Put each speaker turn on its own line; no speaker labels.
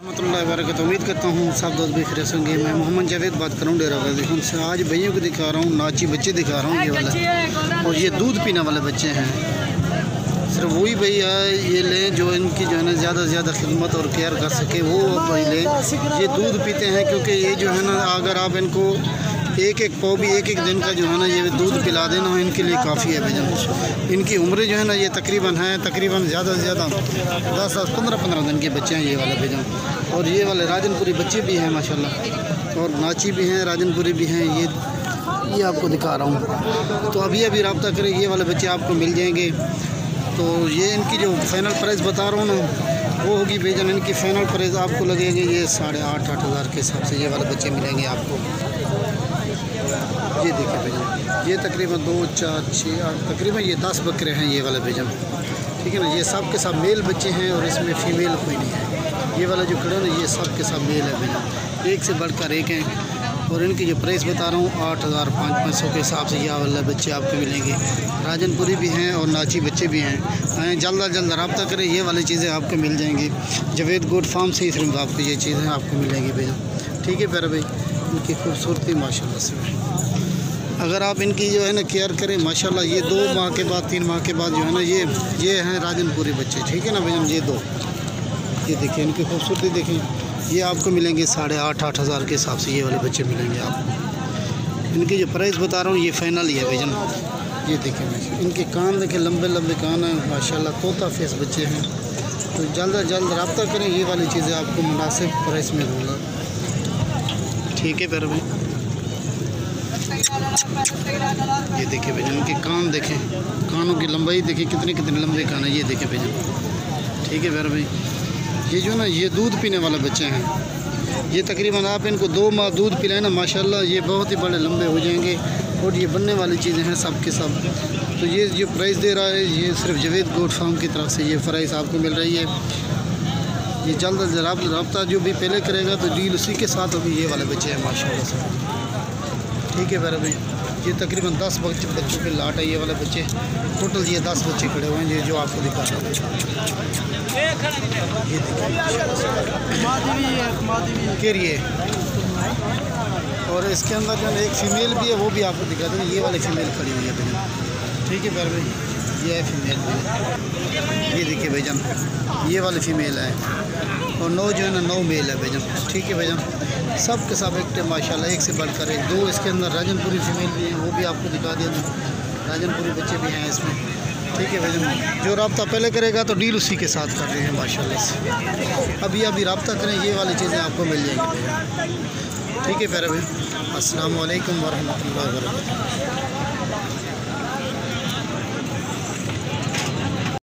रहमतुल्लाहि व बरकातहू। उम्मीद करता हूँ सब दोस्त भी खैरियत होंगे। मैं मोहम्मद जावेद बात कर रहा हूँ डेरा गाजी खान से। आज भैया को दिखा रहा हूँ नाची बच्चे दिखा रहा हूँ ये वाला, और ये दूध पीने वाले बच्चे हैं। सिर्फ वही भैया ये लें जो इनकी जो है ना ज़्यादा से ज़्यादा खिदमत और केयर कर सके, वो भाई लें। ये दूध पीते हैं क्योंकि ये जो है ना अगर आप इनको एक एक पाव भी एक दिन का जो है ना ये दूध पिला देना इनके लिए काफ़ी है भैया। इनकी उम्र जो है ना ये तकरीबन ज़्यादा से ज़्यादा 10-15 दिन के बच्चे हैं ये वाले भैया। और ये वाले राजनपुरी बच्चे भी हैं माशाल्लाह, और नाची भी हैं, राजनपुरी भी हैं। ये आपको दिखा रहा हूँ। तो अभी रब्ता करें, ये वाले बच्चे आपको मिल जाएंगे। तो ये इनकी जो फाइनल प्राइस बता रहा हूँ ना वो होगी भैया, इनकी फ़ाइनल प्राइस आपको लगेगी ये 8,500 हज़ार के हिसाब से ये वाले बच्चे मिलेंगे आपको। ये देखिए भैया, ये तकरीबन 2, 4, 6, 8 तकरीबन ये 10 बकरे हैं ये वाले भैया, ठीक है ना। ये सब के सब मेल बच्चे हैं और इसमें फ़ीमेल कोई नहीं है। ये वाला जो खड़ा है ना ये सब के सब मेल है भैया, एक से बढ़कर एक हैं। और इनकी जो प्राइस बता रहा हूँ 8,500 के हिसाब से ये वाले बच्चे आपको मिलेंगे। राजनपुरी भी हैं और नाची बच्चे भी हैं। जल्द रब्ता करें, ये वाली चीज़ें आपको मिल जाएंगी। जावेद गोट फार्म से ही सिर्फ आपको ये चीज़ें आपको मिलेंगी भैया, ठीक है प्यारे भाई। इनकी खूबसूरती माशाल्लाह से अगर आप इनकी जो है ना केयर करें माशाल्लाह, ये 2 माह के बाद 3 माह के बाद जो है ना ये हैं राजनपुरी बच्चे, ठीक है ना भैया। ये 2 ये देखिए इनकी खूबसूरती देखें। ये आपको मिलेंगे 8,500 हज़ार के हिसाब से ये वाले बच्चे मिलेंगे आपको। इनकी जो प्राइस बता रहा हूँ ये फ़ाइनल ही है भैया। ये देखें भैया, इनके कान देखें, लंबे कान हैं माशाल्लाह, तोता फेस बच्चे हैं। तो जल्द रब्ता करें, ये वाली चीज़ें आपको मुनासिब प्राइस में दूँगा, ठीक है प्यारे भाई। ये देखिए भैया, इनके कान देखें, कानों की लंबाई देखिए कितने लंबे कान है। ये देखें भैया, ठीक है प्यारे भाई। ये जो ना ये दूध पीने वाले बच्चे हैं। ये तकरीबन आप इनको 2 माह दूध पिलाएं ना माशाल्लाह, ये बहुत ही बड़े लंबे हो जाएंगे। और ये बनने वाली चीज़ें हैं सब के सब। तो ये जो प्राइस दे रहा है ये सिर्फ जावेद गोट फार्म की तरफ से ये प्राइस आपको मिल रही है। ये जल्द रब्ता जो भी पहले करेगा तो डील उसी के साथ होगी। ये वाले बच्चे हैं माशाल्लाह से, ठीक है प्यारे भाई। ये तकरीबन 10 बच्चों के लाट है ये वाले बच्चे। टोटल ये 10 बच्चे खड़े हुए हैं, ये जो आपको दिखा रहा हूँ। ये देखिए और इसके अंदर जो है एक फ़ीमेल भी है, वो भी आपको दिखा दें। ये वाली फ़ीमेल खड़ी हुई है भैया, ठीक है प्यारे भाई। ये है फ़ीमेल भी, ये देखिए भैया, ये वाली फ़ीमेल है। और 9 जो है ना 9 मेल है भैया, ठीक है भैया। सब के सब एक्टिव माशाल्लाह, एक से बढ़कर एक। 2 इसके अंदर राजनपुरी फ़ीमेल भी हैं, वो भी आपको दिखा दिया। राजनपुरी बच्चे भी हैं इसमें, ठीक है भैया। जो रब्ता पहले करेगा तो डील उसी के साथ कर रहे हैं माशाल्लाह से। अभी रब्ता करें, ये वाली चीज़ें आपको मिल जाएंगी भैया, ठीक है प्यारे भाई। अस्सलाम वालेकुम वरहमतुल्लाहि वबरकातुहू।